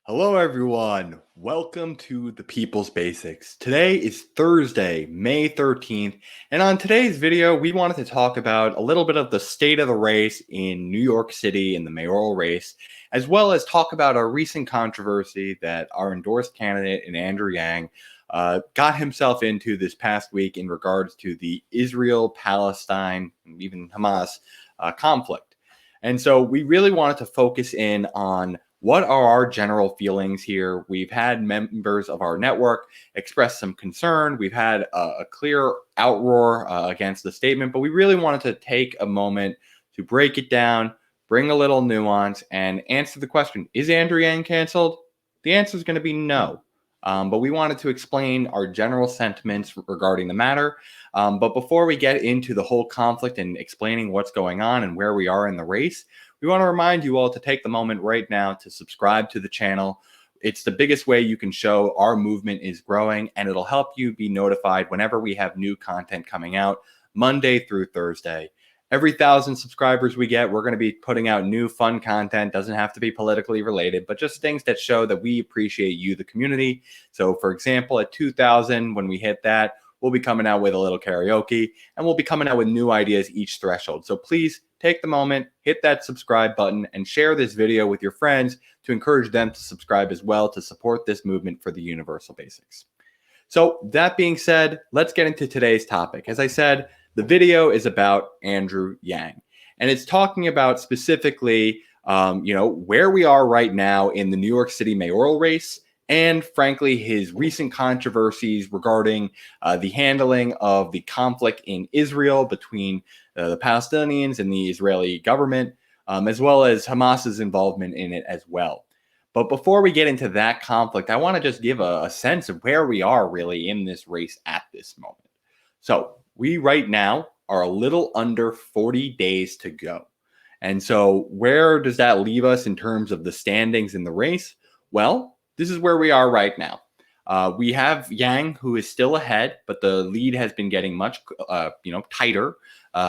Hello, everyone. Welcome to the People's Basics. Today is Thursday, May 13th, and on today's video, we wanted to talk about a little bit of the state of the race in New York City in the mayoral race, as well as talk about a recent controversy that our endorsed candidate in Andrew Yang got himself into this past week in regards to the Israel-Palestine, even Hamas conflict. And so we really wanted to focus in on what are our general feelings here. We've had members of our network express some concern. We've had a clear outroar against the statement, but we really wanted to take a moment to break it down, bring a little nuance, and answer the question, is Andrew Yang canceled? The answer is going to be no. But we wanted to explain our general sentiments regarding the matter. But before we get into the whole conflict and explaining what's going on and where we are in the race, we want to remind you all to take the moment right now to subscribe to the channel. It's the biggest way you can show our movement is growing, and it'll help you be notified whenever we have new content coming out Monday through Thursday. Every 1,000 subscribers we get, we're going to be putting out new fun content. Doesn't have to be politically related, but just things that show that we appreciate you, the community. So, for example, at 2,000, when we hit that, we'll be coming out with a little karaoke, and we'll be coming out with new ideas each threshold. So please take the moment, hit that subscribe button, and share this video with your friends to encourage them to subscribe as well to support this movement for the universal basics. So that being said, let's get into today's topic. As I said, the video is about Andrew Yang, and it's talking about specifically, where we are right now in the New York City mayoral race, and frankly, his recent controversies regarding the handling of the conflict in Israel between the Palestinians and the Israeli government, as well as Hamas's involvement in it as well. But before we get into that conflict, I want to just give a sense of where we are really in this race at this moment. So we right now are a little under 40 days to go. And so where does that leave us in terms of the standings in the race? Well, this is where we are right now. We have Yang, who is still ahead, but the lead has been getting much, tighter,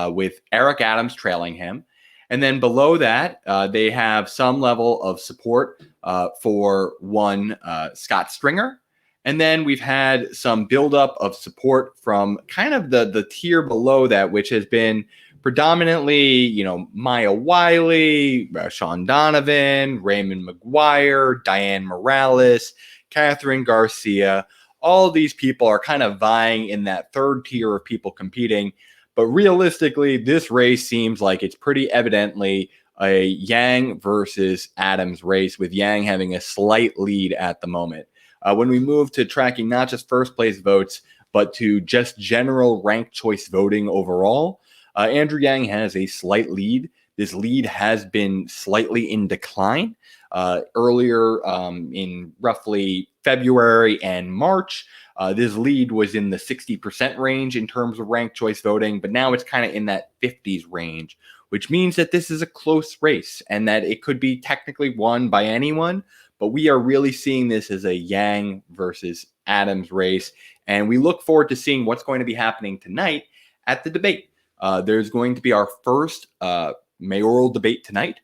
with Eric Adams trailing him. And then below that, they have some level of support for one Scott Stringer. And then we've had some buildup of support from kind of the tier below that, which has been predominantly, Maya Wiley, Sean Donovan, Raymond McGuire, Diane Morales, Catherine Garcia. All these people are kind of vying in that third tier of people competing. But realistically, this race seems like it's pretty evidently a Yang versus Adams race, with Yang having a slight lead at the moment. When we move to tracking not just first place votes, but to just general ranked choice voting overall, Andrew Yang has a slight lead. This lead has been slightly in decline. Earlier in roughly February and March, this lead was in the 60% range in terms of ranked choice voting, but now it's kind of in that 50s range, which means that this is a close race and that it could be technically won by anyone. But we are really seeing this as a Yang versus Adams race, and we look forward to seeing what's going to be happening tonight at the debate. There's going to be our first mayoral debate tonight.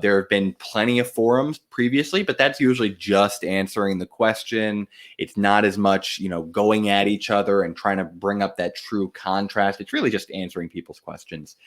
There have been plenty of forums previously, but that's usually just answering the question. It's not as much, going at each other and trying to bring up that true contrast. It's really just answering people's questions.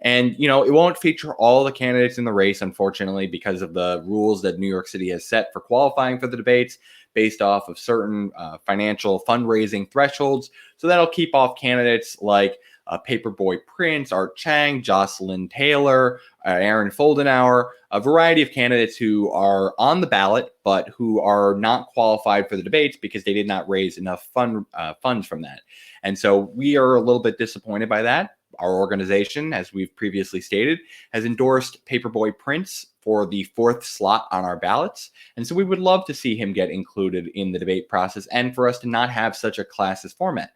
And, it won't feature all the candidates in the race, unfortunately, because of the rules that New York City has set for qualifying for the debates based off of certain financial fundraising thresholds. So that'll keep off candidates like Paperboy Prince, Art Chang, Jocelyn Taylor, Aaron Foldenauer, a variety of candidates who are on the ballot, but who are not qualified for the debates because they did not raise enough funds from that. And so we are a little bit disappointed by that. Our organization, as we've previously stated, has endorsed Paperboy Prince for the 4th slot on our ballots. And so we would love to see him get included in the debate process and for us to not have such a classist format.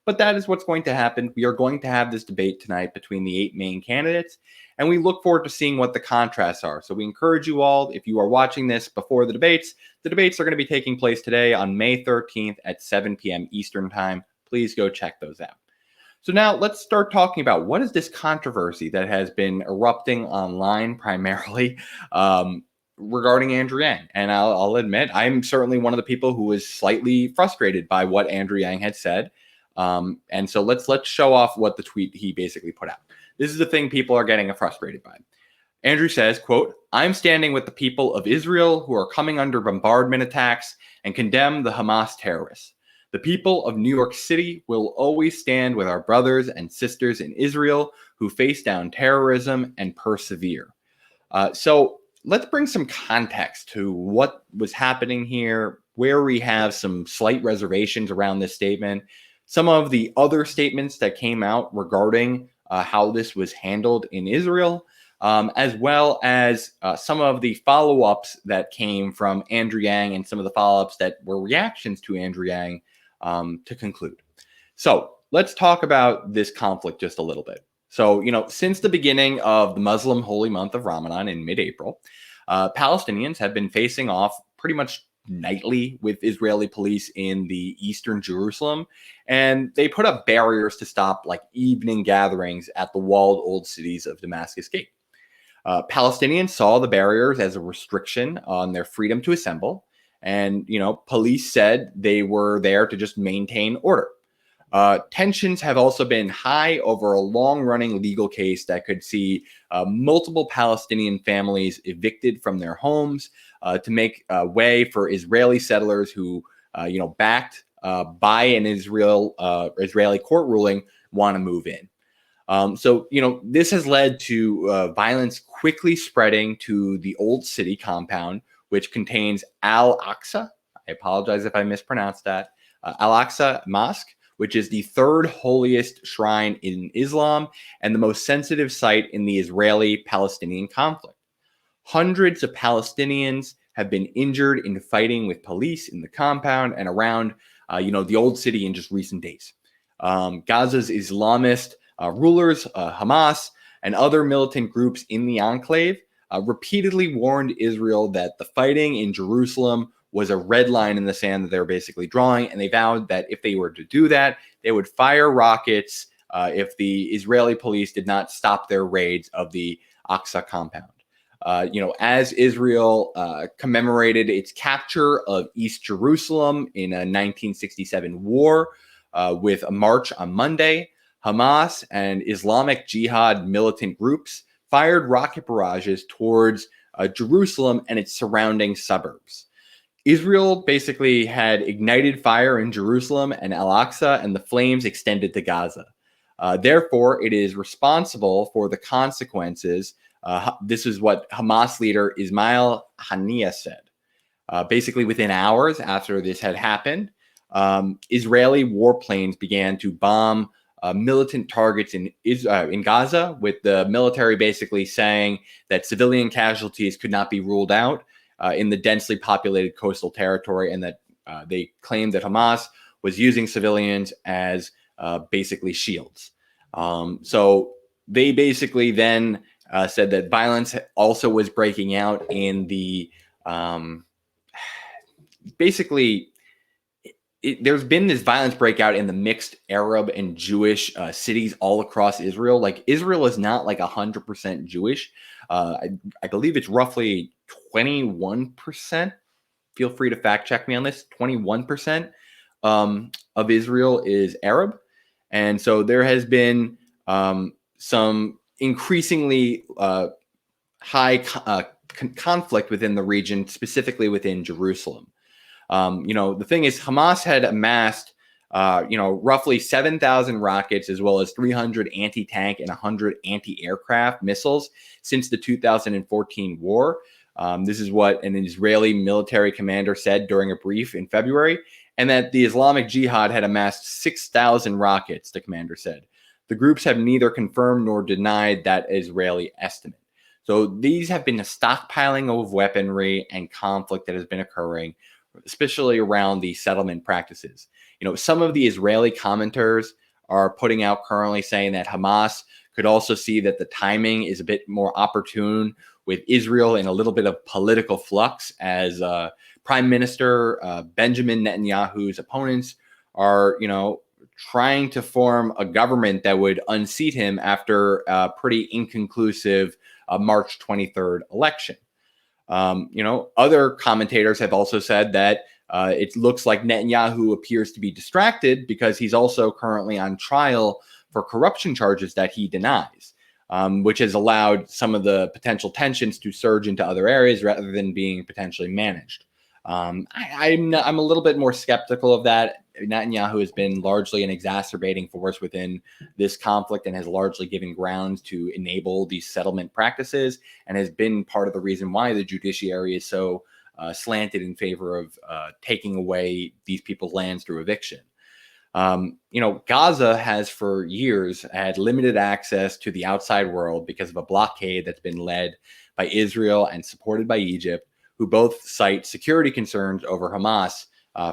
But that is what's going to happen. We are going to have this debate tonight between the 8 main candidates, and we look forward to seeing what the contrasts are. So we encourage you all, if you are watching this before the debates are going to be taking place today on May 13th at 7 p.m. Eastern Time. Please go check those out. So now let's start talking about what is this controversy that has been erupting online primarily. regarding Andrew Yang. And I'll admit, I'm certainly one of the people who was slightly frustrated by what Andrew Yang had said. And so let's show off what the tweet he basically put out. This is the thing people are getting frustrated by. Andrew says, quote, "I'm standing with the people of Israel who are coming under bombardment attacks and condemn the Hamas terrorists. The people of New York City will always stand with our brothers and sisters in Israel who face down terrorism and persevere." So let's bring some context to what was happening here, where we have some slight reservations around this statement, some of the other statements that came out regarding how this was handled in Israel, as well as some of the follow-ups that came from Andrew Yang and some of the follow-ups that were reactions to Andrew Yang to conclude. So let's talk about this conflict just a little bit. So, since the beginning of the Muslim holy month of Ramadan in mid-April, Palestinians have been facing off pretty much nightly with Israeli police in the eastern Jerusalem, and they put up barriers to stop like evening gatherings at the walled old cities of Damascus Gate. Palestinians saw the barriers as a restriction on their freedom to assemble, and police said they were there to just maintain order. Tensions have also been high over a long-running legal case that could see multiple Palestinian families evicted from their homes to make way for Israeli settlers who, backed by an Israeli court ruling, want to move in. So this has led to violence quickly spreading to the old city compound, which contains Al-Aqsa. I apologize if I mispronounced that. Al-Aqsa Mosque, which is the third holiest shrine in Islam and the most sensitive site in the Israeli-Palestinian conflict. Hundreds of Palestinians have been injured in fighting with police in the compound and around, the old city in just recent days. Gaza's Islamist rulers, Hamas, and other militant groups in the enclave repeatedly warned Israel that the fighting in Jerusalem was a red line in the sand that they were basically drawing, and they vowed that if they were to do that, they would fire rockets if the Israeli police did not stop their raids of the Aqsa compound. As Israel commemorated its capture of East Jerusalem in a 1967 war with a march on Monday, Hamas and Islamic Jihad militant groups fired rocket barrages towards Jerusalem and its surrounding suburbs. Israel basically had ignited fire in Jerusalem and Al-Aqsa, and the flames extended to Gaza. Therefore, it is responsible for the consequences. This is what Hamas leader Ismail Haniyeh said. Basically, within hours after this had happened, Israeli warplanes began to bomb militant targets in Gaza, with the military basically saying that civilian casualties could not be ruled out in the densely populated coastal territory, and that they claimed that Hamas was using civilians as basically shields. So they basically then said that violence also was breaking out in the there's been this violence breakout in the mixed Arab and Jewish cities all across Israel. Like, Israel is not like 100% Jewish. I believe it's roughly 21%. Feel free to fact check me on this. 21% of Israel is Arab. And so there has been some increasingly high conflict within the region, specifically within Jerusalem. The thing is, Hamas had amassed, roughly 7,000 rockets, as well as 300 anti-tank and 100 anti-aircraft missiles since the 2014 war. This is what an Israeli military commander said during a brief in February, and that the Islamic Jihad had amassed 6,000 rockets, the commander said. The groups have neither confirmed nor denied that Israeli estimate. So these have been a stockpiling of weaponry and conflict that has been occurring, especially around the settlement practices. Some of the Israeli commenters are putting out currently saying that Hamas could also see that the timing is a bit more opportune with Israel in a little bit of political flux, as Prime Minister Benjamin Netanyahu's opponents are, trying to form a government that would unseat him after a pretty inconclusive March 23rd election. Other commentators have also said that it looks like Netanyahu appears to be distracted because he's also currently on trial for corruption charges that he denies, which has allowed some of the potential tensions to surge into other areas rather than being potentially managed. I'm a little bit more skeptical of that. Netanyahu has been largely an exacerbating force within this conflict and has largely given grounds to enable these settlement practices, and has been part of the reason why the judiciary is so slanted in favor of taking away these people's lands through eviction. Gaza has for years had limited access to the outside world because of a blockade that's been led by Israel and supported by Egypt, who both cite security concerns over Hamas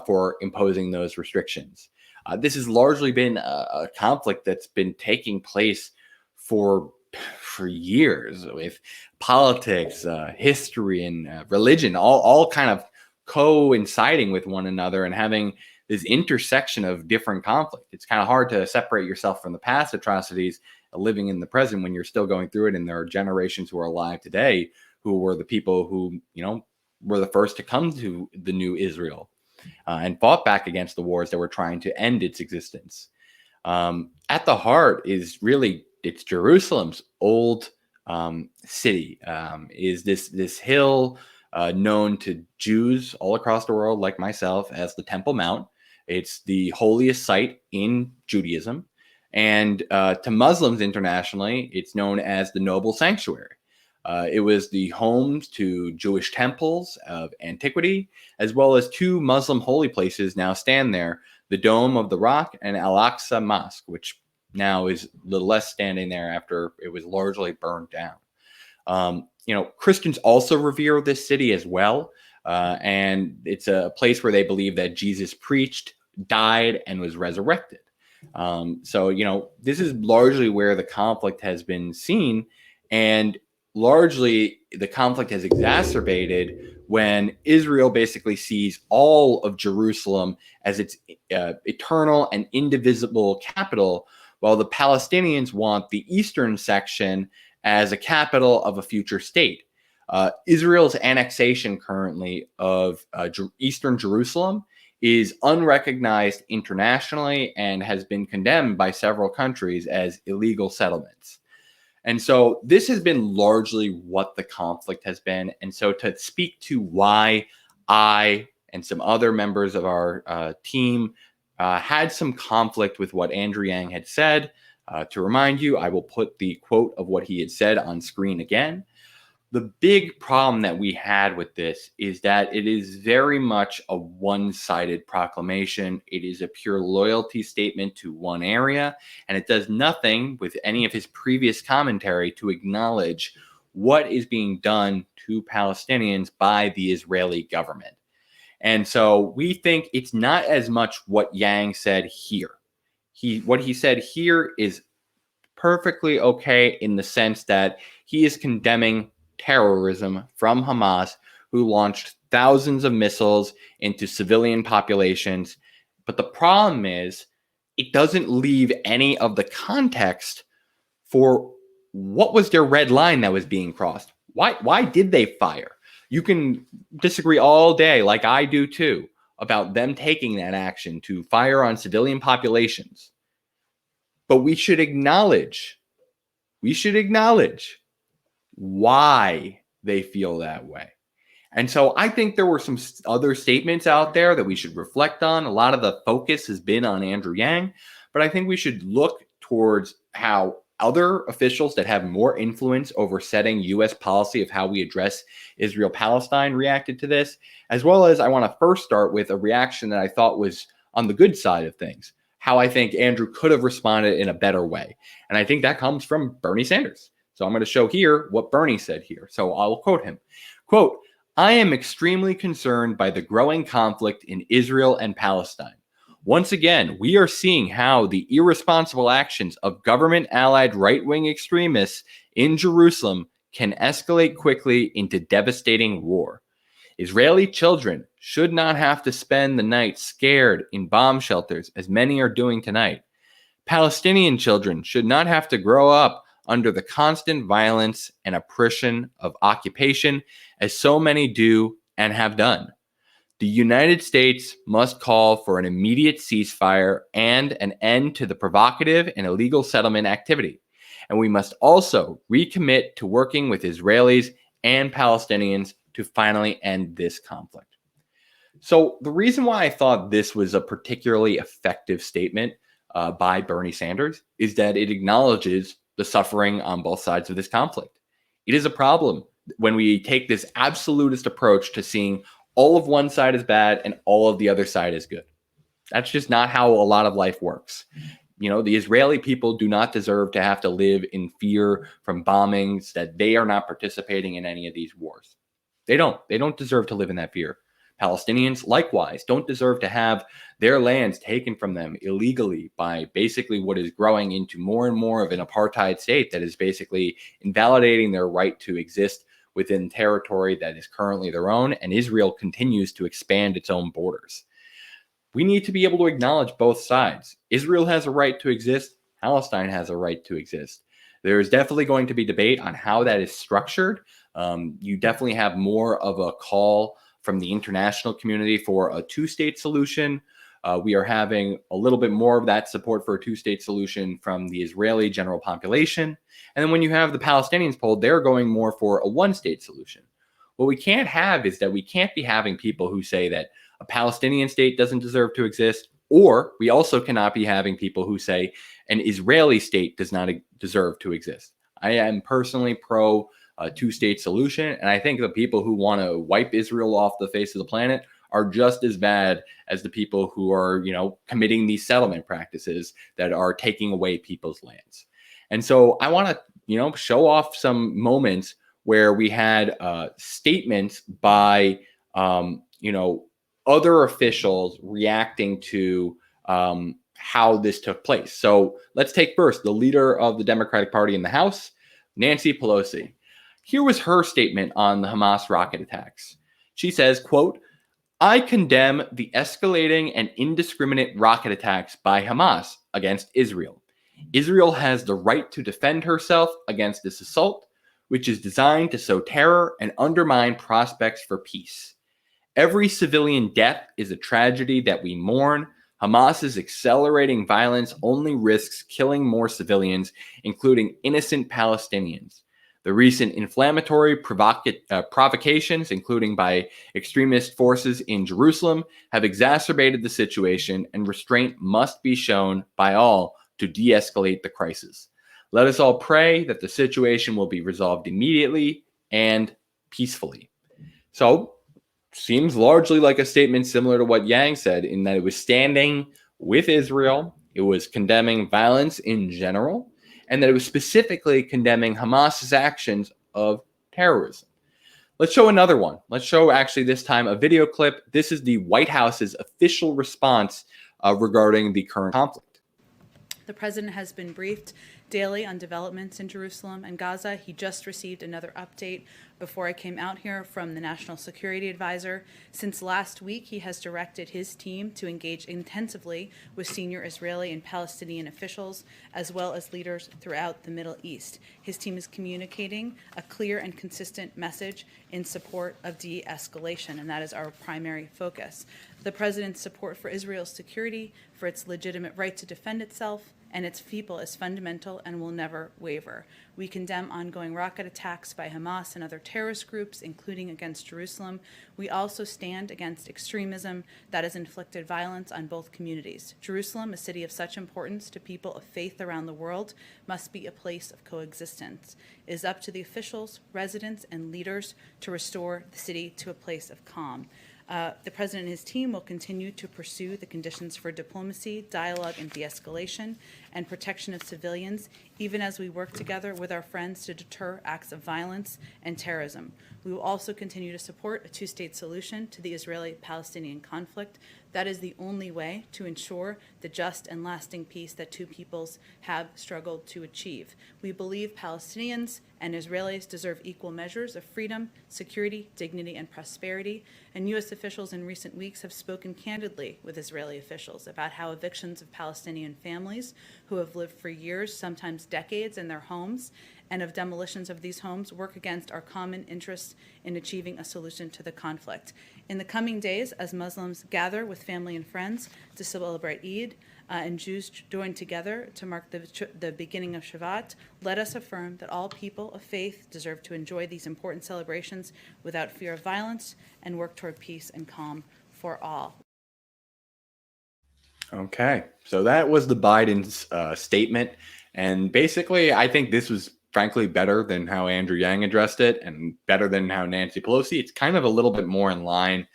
for imposing those restrictions. This has largely been a conflict that's been taking place for years, with politics, history, and religion all kind of coinciding with one another and having this intersection of different conflict. It's kind of hard to separate yourself from the past atrocities, living in the present when you're still going through it. And there are generations who are alive today who were the people who, were the first to come to the new Israel and fought back against the wars that were trying to end its existence. At the heart is really, it's Jerusalem's old city, is this hill known to Jews all across the world, like myself, as the Temple Mount. It's the holiest site in Judaism. And to Muslims internationally, it's known as the Noble Sanctuary. It was the home to Jewish temples of antiquity, as well as two Muslim holy places now stand there, the Dome of the Rock and Al-Aqsa Mosque, which now is little less standing there after it was largely burned down. Christians also revere this city as well, and it's a place where they believe that Jesus preached, died, and was resurrected. This is largely where the conflict has been seen, and largely the conflict has exacerbated when Israel basically sees all of Jerusalem as its eternal and indivisible capital, while the Palestinians want the eastern section as a capital of a future state. Israel's annexation currently of eastern Jerusalem is unrecognized internationally and has been condemned by several countries as illegal settlements. And so this has been largely what the conflict has been. And so to speak to why I and some other members of our team had some conflict with what Andrew Yang had said, to remind you, I will put the quote of what he had said on screen again. The big problem that we had with this is that it is very much a one-sided proclamation. It is a pure loyalty statement to one area, and it does nothing with any of his previous commentary to acknowledge what is being done to Palestinians by the Israeli government. And so we think it's not as much what Yang said here. What he said here is perfectly okay in the sense that he is condemning terrorism from Hamas, who launched thousands of missiles into civilian populations. But the problem is, it doesn't leave any of the context for what was their red line that was being crossed. Why did they fire? You can disagree all day, like I do too, about them taking that action to fire on civilian populations. But we should acknowledge why they feel that way. And so I think there were some other statements out there that we should reflect on. A lot of the focus has been on Andrew Yang, but I think we should look towards how other officials that have more influence over setting U.S. policy of how we address Israel-Palestine reacted to this, as well as I want to first start with a reaction that I thought was on the good side of things, how I think Andrew could have responded in a better way. And I think that comes from Bernie Sanders. So I'm going to show here what Bernie said here. So I'll quote him. Quote, "I am extremely concerned by the growing conflict in Israel and Palestine. Once again, we are seeing how the irresponsible actions of government-allied right-wing extremists in Jerusalem can escalate quickly into devastating war. Israeli children should not have to spend the night scared in bomb shelters, as many are doing tonight. Palestinian children should not have to grow up under the constant violence and oppression of occupation, as so many do and have done. The United States must call for an immediate ceasefire and an end to the provocative and illegal settlement activity. And we must also recommit to working with Israelis and Palestinians to finally end this conflict. So, the reason why I thought this was a particularly effective statement by Bernie Sanders is that it acknowledges the suffering on both sides of this conflict. It is a problem when we take this absolutist approach to seeing all of one side is bad and all of the other side is good. That's just not how a lot of life works. You know, the Israeli people do not deserve to have to live in fear from bombings, that they are not participating in any of these wars. They don't. They don't deserve to live in that fear. Palestinians, likewise, don't deserve to have their lands taken from them illegally by basically what is growing into more and more of an apartheid state that is basically invalidating their right to exist within territory that is currently their own, and Israel continues to expand its own borders. We need to be able to acknowledge both sides. Israel has a right to exist. Palestine has a right to exist. There's definitely going to be debate on how that is structured. You definitely have more of a call from the international community for a two-state solution. We are having a little bit more of that support for a two-state solution from the Israeli general population. And then when you have the Palestinians polled, they're going more for a one-state solution. What we can't have is that we can't be having people who say that a Palestinian state doesn't deserve to exist, or we also cannot be having people who say an Israeli state does not deserve to exist. I am personally pro two-state solution, and I think the people who want to wipe Israel off the face of the planet are just as bad as the people who are, committing these settlement practices that are taking away people's lands. And so I want to, show off some moments where we had statements by, other officials reacting to how this took place. So let's take first the leader of the Democratic Party in the House, Nancy Pelosi. Here was her statement on the Hamas rocket attacks. She says, quote, "I condemn the escalating and indiscriminate rocket attacks by Hamas against Israel. Israel has the right to defend herself against this assault, which is designed to sow terror and undermine prospects for peace. Every civilian death is a tragedy that we mourn. Hamas's accelerating violence only risks killing more civilians, including innocent Palestinians. The recent inflammatory provocations, including by extremist forces in Jerusalem, have exacerbated the situation, and restraint must be shown by all to de-escalate the crisis. Let us all pray that the situation will be resolved immediately and peacefully." So, seems largely like a statement similar to what Yang said, in that it was standing with Israel, it was condemning violence in general, and that it was specifically condemning Hamas's actions of terrorism. Let's show another one. Let's show, actually, this time a video clip. This is the White House's official response regarding the current conflict. The president has been briefed daily on developments in Jerusalem and Gaza. He just received another update before I came out here from the National Security Advisor. Since last week, he has directed his team to engage intensively with senior Israeli and Palestinian officials, as well as leaders throughout the Middle East. His team is communicating a clear and consistent message in support of de-escalation, and that is our primary focus. The president's support for Israel's security, for its legitimate right to defend itself, and its people is fundamental and will never waver. We condemn ongoing rocket attacks by Hamas and other terrorist groups, including against Jerusalem. We also stand against extremism that has inflicted violence on both communities. Jerusalem, a city of such importance to people of faith around the world, must be a place of coexistence. It is up to the officials, residents, and leaders to restore the city to a place of calm. The president and his team will continue to pursue the conditions for diplomacy, dialogue, and de-escalation, and protection of civilians, even as we work together with our friends to deter acts of violence and terrorism. We will also continue to support a two-state solution to the Israeli-Palestinian conflict. That is the only way to ensure the just and lasting peace that two peoples have struggled to achieve. We believe Palestinians and Israelis deserve equal measures of freedom, security, dignity, and prosperity, and U.S. officials in recent weeks have spoken candidly with Israeli officials about how evictions of Palestinian families who have lived for years, sometimes decades, in their homes, and of demolitions of these homes work against our common interests in achieving a solution to the conflict. In the coming days, as Muslims gather with family and friends to celebrate Eid, and Jews join together to mark the beginning of Shabbat, let us affirm that all people of faith deserve to enjoy these important celebrations without fear of violence and work toward peace and calm for all. Okay, so that was the Biden's statement. And basically, I think this was frankly better than how Andrew Yang addressed it and better than how Nancy Pelosi. It's kind of a little bit more in line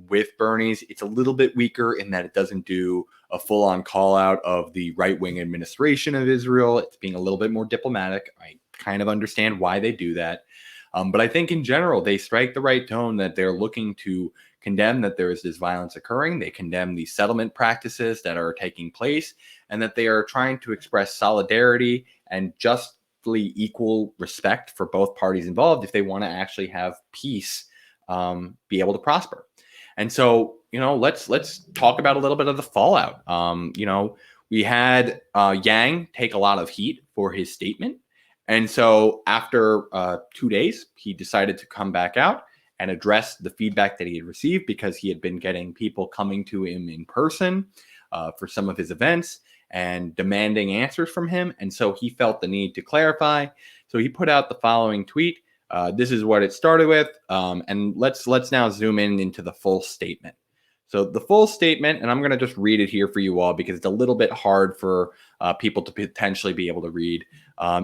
with Bernie's. It's a little bit weaker in that it doesn't do a full-on call out of the right-wing administration of Israel. It's being a little bit more diplomatic. I kind of understand why they do that. But I think in general, they strike the right tone that they're looking to condemn that there is this violence occurring. They condemn the settlement practices that are taking place, and that they are trying to express solidarity and justly equal respect for both parties involved if they want to actually have peace be able to prosper. And so, let's talk about a little bit of the fallout. We had Yang take a lot of heat for his statement. And so after 2 days, he decided to come back out and address the feedback that he had received, because he had been getting people coming to him in person for some of his events and demanding answers from him. And so he felt the need to clarify. So he put out the following tweet. This is what it started with. And let's now zoom into the full statement. So the full statement, and I'm going to just read it here for you all because it's a little bit hard for people to potentially be able to read,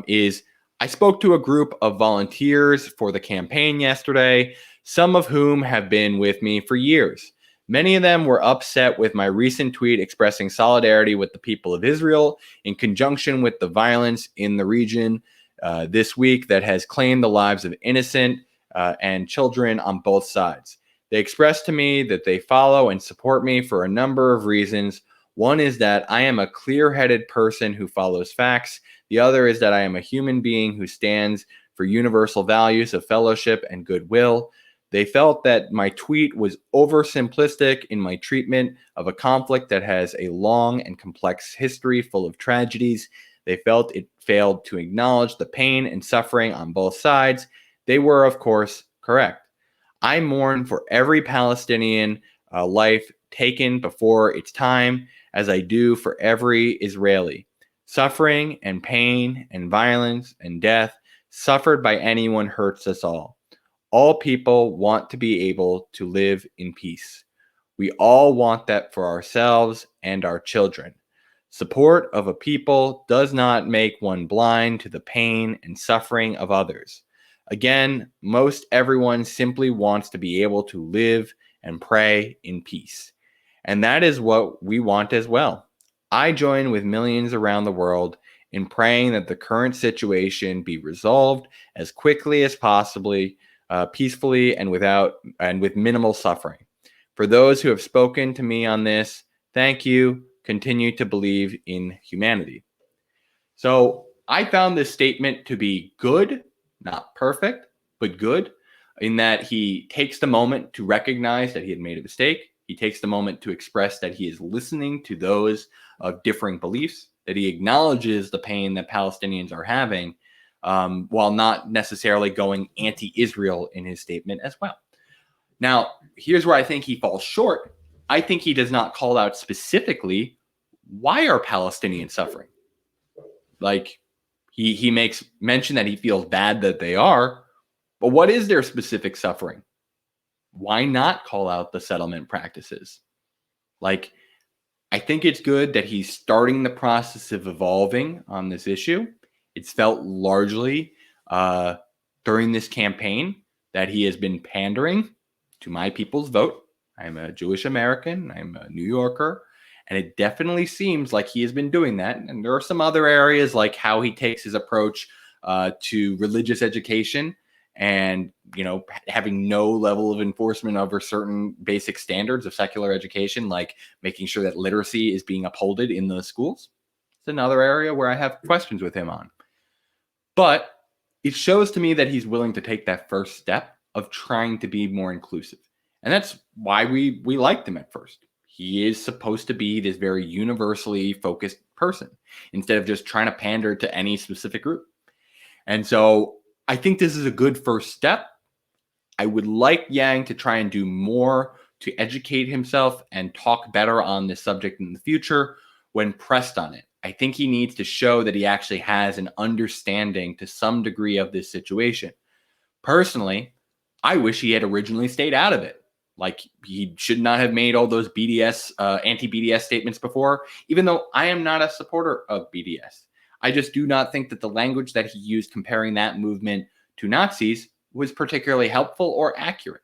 is: I spoke to a group of volunteers for the campaign yesterday, some of whom have been with me for years. Many of them were upset with my recent tweet expressing solidarity with the people of Israel in conjunction with the violence in the region this week that has claimed the lives of innocent and children on both sides. They expressed to me that they follow and support me for a number of reasons. One is that I am a clear-headed person who follows facts. The other is that I am a human being who stands for universal values of fellowship and goodwill. They felt that my tweet was oversimplistic in my treatment of a conflict that has a long and complex history full of tragedies. They felt it failed to acknowledge the pain and suffering on both sides. They were, of course, correct. I mourn for every Palestinian life taken before its time, as I do for every Israeli. Suffering and pain and violence and death suffered by anyone hurts us all. All people want to be able to live in peace. We all want that for ourselves and our children. Support of a people does not make one blind to the pain and suffering of others. Again, most everyone simply wants to be able to live and pray in peace. And that is what we want as well. I join with millions around the world in praying that the current situation be resolved as quickly as possibly, peacefully, and with minimal suffering. For those who have spoken to me on this, thank you. Continue to believe in humanity. So I found this statement to be good, not perfect, but good, in that he takes the moment to recognize that he had made a mistake. He takes the moment to express that he is listening to those of differing beliefs, that he acknowledges the pain that Palestinians are having, while not necessarily going anti-Israel in his statement as well. Now, here's where I think he falls short. I think he does not call out specifically why are Palestinians suffering. Like, he makes mention that he feels bad that they are, but what is their specific suffering? Why not call out the settlement practices? Like, I think it's good that he's starting the process of evolving on this issue. It's felt largely during this campaign that he has been pandering to my people's vote. I'm a Jewish American. I'm a New Yorker. And it definitely seems like he has been doing that. And there are some other areas, like how he takes his approach to religious education and, having no level of enforcement over certain basic standards of secular education, like making sure that literacy is being upholded in the schools. It's another area where I have questions with him on. But it shows to me that he's willing to take that first step of trying to be more inclusive. And that's why we liked him at first. He is supposed to be this very universally focused person instead of just trying to pander to any specific group. And so I think this is a good first step. I would like Yang to try and do more to educate himself and talk better on this subject in the future when pressed on it. I think he needs to show that he actually has an understanding to some degree of this situation. Personally, I wish he had originally stayed out of it. Like, he should not have made all those anti-BDS statements before, even though I am not a supporter of BDS. I just do not think that the language that he used comparing that movement to Nazis was particularly helpful or accurate.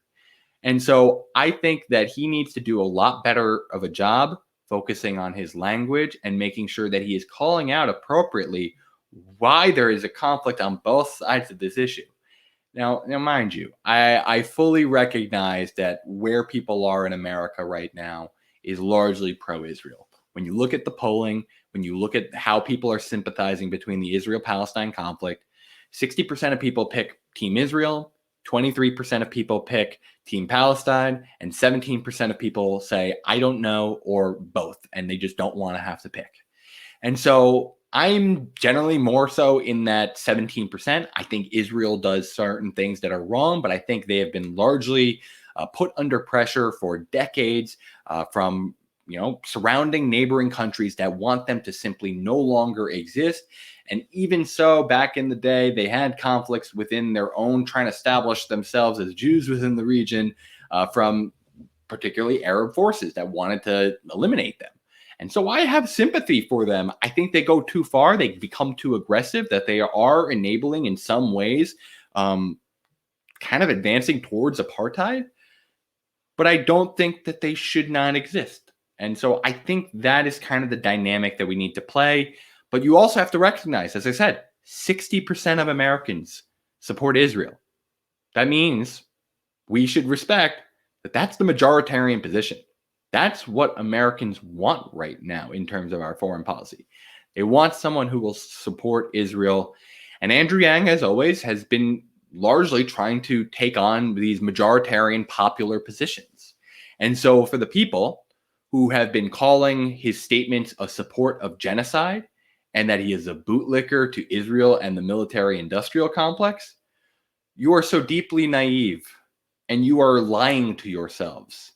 And so I think that he needs to do a lot better of a job focusing on his language and making sure that he is calling out appropriately why there is a conflict on both sides of this issue. Now mind you, I fully recognize that where people are in America right now is largely pro-Israel. When you look at the polling, when you look at how people are sympathizing between the Israel-Palestine conflict, 60% of people pick Team Israel, 23% of people pick Team Palestine, and 17% of people say, I don't know, or both, and they just don't want to have to pick. And so I'm generally more so in that 17%. I think Israel does certain things that are wrong, but I think they have been largely put under pressure for decades from surrounding neighboring countries that want them to simply no longer exist. And even so, back in the day, they had conflicts within their own, trying to establish themselves as Jews within the region from particularly Arab forces that wanted to eliminate them. And so I have sympathy for them. I think they go too far. They become too aggressive, that they are enabling in some ways, kind of advancing towards apartheid. But I don't think that they should not exist. And so I think that is kind of the dynamic that we need to play. But you also have to recognize, as I said, 60% of Americans support Israel. That means we should respect that that's the majoritarian position. That's what Americans want right now in terms of our foreign policy. They want someone who will support Israel. And Andrew Yang, as always, has been largely trying to take on these majoritarian popular positions. And so for the people who have been calling his statements a support of genocide and that he is a bootlicker to Israel and the military-industrial complex, you are so deeply naive and you are lying to yourselves.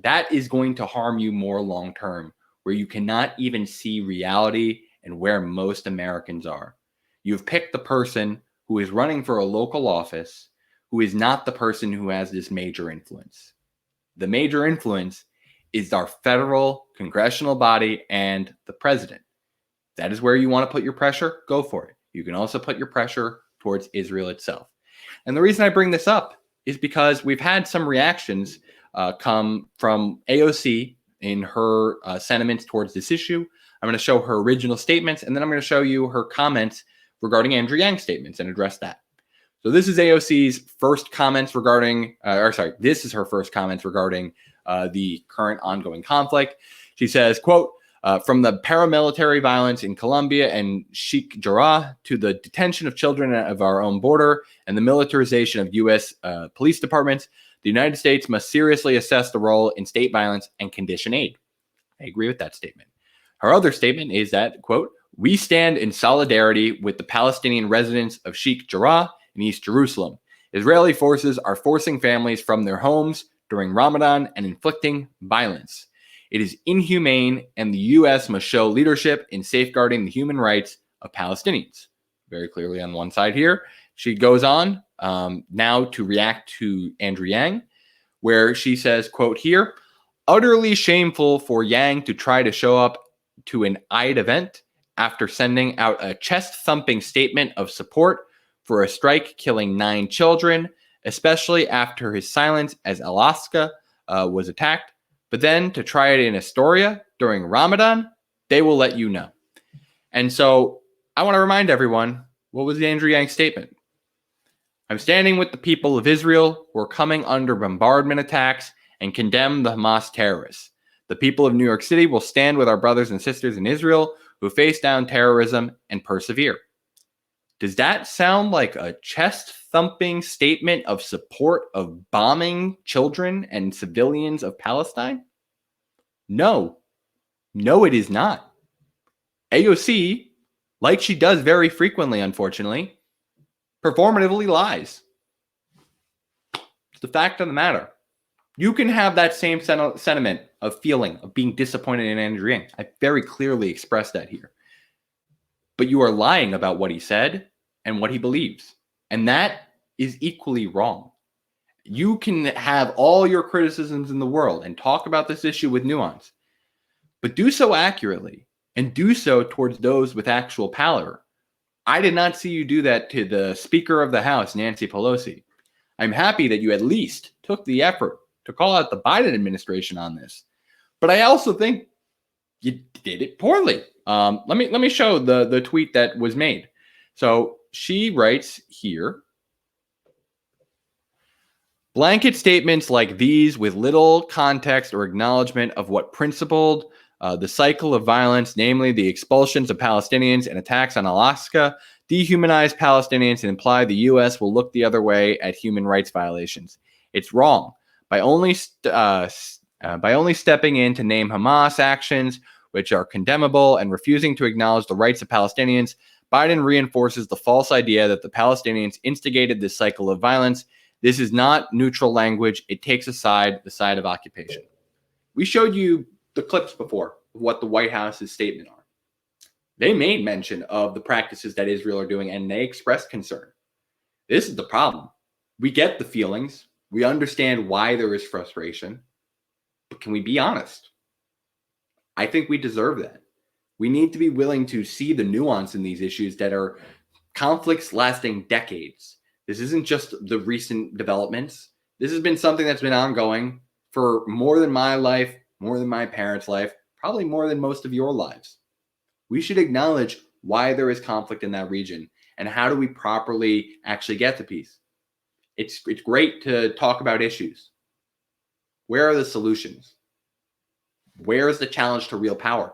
That is going to harm you more long-term, where you cannot even see reality and where most Americans are. You've picked the person who is running for a local office who is not the person who has this major influence. The major influence is our federal congressional body and the president. That is where you want to put your pressure. Go for it. You can also put your pressure towards Israel itself. And the reason I bring this up is because we've had some reactions come from AOC in her sentiments towards this issue. I'm going to show her original statements, and then I'm going to show you her comments regarding Andrew Yang's statements and address that. So this is AOC's first comments regarding, this is her first comments regarding the current ongoing conflict. She says, quote, from the paramilitary violence in Colombia and Sheikh Jarrah to the detention of children of our own border and the militarization of U.S. Police departments, the United States must seriously assess the role in state violence and condition aid. I agree with that statement. Her other statement is that, quote, we stand in solidarity with the Palestinian residents of Sheikh Jarrah in East Jerusalem. Israeli forces are forcing families from their homes during Ramadan and inflicting violence. It is inhumane, and the U.S. must show leadership in safeguarding the human rights of Palestinians. Very clearly on one side here. She goes on now to react to Andrew Yang, where she says, quote here, utterly shameful for Yang to try to show up to an Eid event after sending out a chest-thumping statement of support for a strike killing 9 children, especially after his silence as Alaska was attacked. But then to try it in Astoria during Ramadan, they will let you know. And so I want to remind everyone, what was the Andrew Yang statement? I'm standing with the people of Israel who are coming under bombardment attacks and condemn the Hamas terrorists. The people of New York City will stand with our brothers and sisters in Israel who face down terrorism and persevere. Does that sound like a chest-thumping statement of support of bombing children and civilians of Palestine? No. No, it is not. AOC, like she does very frequently, unfortunately, performatively lies. It's the fact of the matter. You can have that same sentiment of feeling, of being disappointed in Andrew Yang. I very clearly expressed that here. But you are lying about what he said and what he believes. And that is equally wrong. You can have all your criticisms in the world and talk about this issue with nuance, but do so accurately and do so towards those with actual power. I did not see you do that to the Speaker of the House, Nancy Pelosi. I'm happy that you at least took the effort to call out the Biden administration on this, but I also think you did it poorly. Let me show the tweet that was made. So she writes here, blanket statements like these with little context or acknowledgement of what principled the cycle of violence, namely the expulsions of Palestinians and attacks on Alaska, dehumanize Palestinians and imply the U.S. will look the other way at human rights violations. It's wrong. By only stepping in to name Hamas actions, which are condemnable, and refusing to acknowledge the rights of Palestinians, Biden reinforces the false idea that the Palestinians instigated this cycle of violence. This is not neutral language. It takes the side of occupation. We showed you the clips before of what the White House's statement are. They made mention of the practices that Israel are doing, and they expressed concern. This is the problem. We get the feelings. We understand why there is frustration. But can we be honest? I think we deserve that. We need to be willing to see the nuance in these issues that are conflicts lasting decades. This isn't just the recent developments. This has been something that's been ongoing for more than my life, more than my parents' life, probably more than most of your lives. We should acknowledge why there is conflict in that region and how do we properly actually get to peace. It's great to talk about issues. Where are the solutions? Where is the challenge to real power?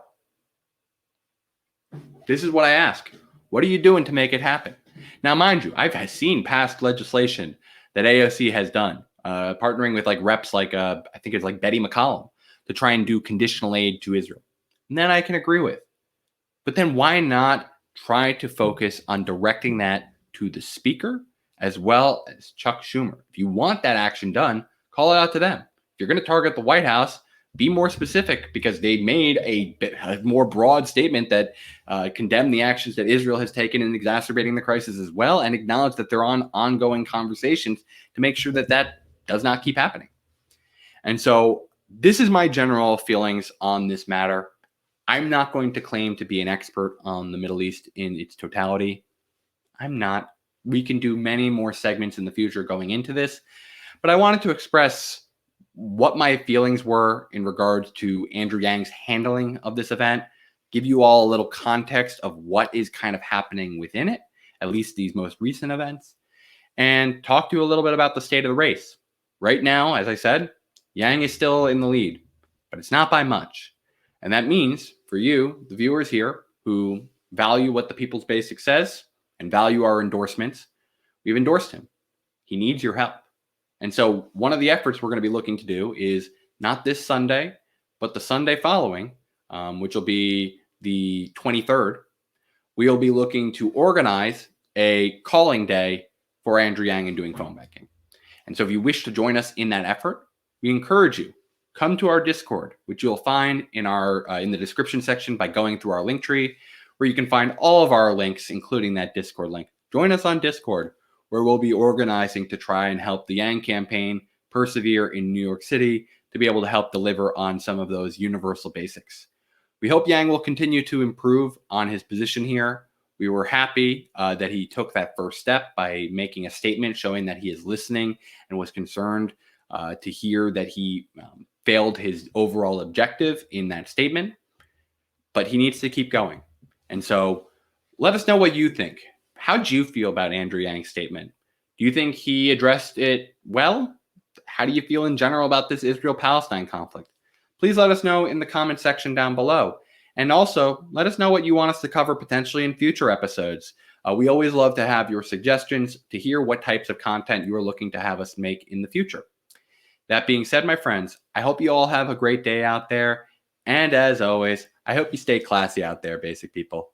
This is what I ask. What are you doing to make it happen? Now, mind you, I've seen past legislation that AOC has done, partnering with reps I think it's like Betty McCollum to try and do conditional aid to Israel. And that I can agree with. But then why not try to focus on directing that to the speaker as well as Chuck Schumer? If you want that action done, call it out to them. If you're going to target the White House, be more specific, because they made a more broad statement that condemned the actions that Israel has taken in exacerbating the crisis as well, and acknowledge that they're on ongoing conversations to make sure that that does not keep happening. And so this is my general feelings on this matter. I'm not going to claim to be an expert on the Middle East in its totality. I'm not. We can do many more segments in the future going into this, but I wanted to express what my feelings were in regards to Andrew Yang's handling of this event, give you all a little context of what is kind of happening within it, at least these most recent events, and talk to you a little bit about the state of the race. Right now, as I said, Yang is still in the lead, but it's not by much. And that means for you, the viewers here who value what the People's Basics says and value our endorsements, we've endorsed him. He needs your help. And so one of the efforts we're going to be looking to do is not this Sunday, but the Sunday following, which will be the 23rd, we'll be looking to organize a calling day for Andrew Yang and doing phone banking. And so if you wish to join us in that effort, we encourage you, come to our Discord, which you'll find in the description section by going through our link tree, where you can find all of our links, including that Discord link. Join us on Discord, where we'll be organizing to try and help the Yang campaign persevere in New York City to be able to help deliver on some of those universal basics. We hope Yang will continue to improve on his position here. We were happy that he took that first step by making a statement showing that he is listening and was concerned to hear that he failed his overall objective in that statement. But he needs to keep going. And so let us know what you think. How'd you feel about Andrew Yang's statement? Do you think he addressed it well? How do you feel in general about this Israel-Palestine conflict? Please let us know in the comment section down below. And also, let us know what you want us to cover potentially in future episodes. We always love to have your suggestions to hear what types of content you are looking to have us make in the future. That being said, my friends, I hope you all have a great day out there. And as always, I hope you stay classy out there, basic people.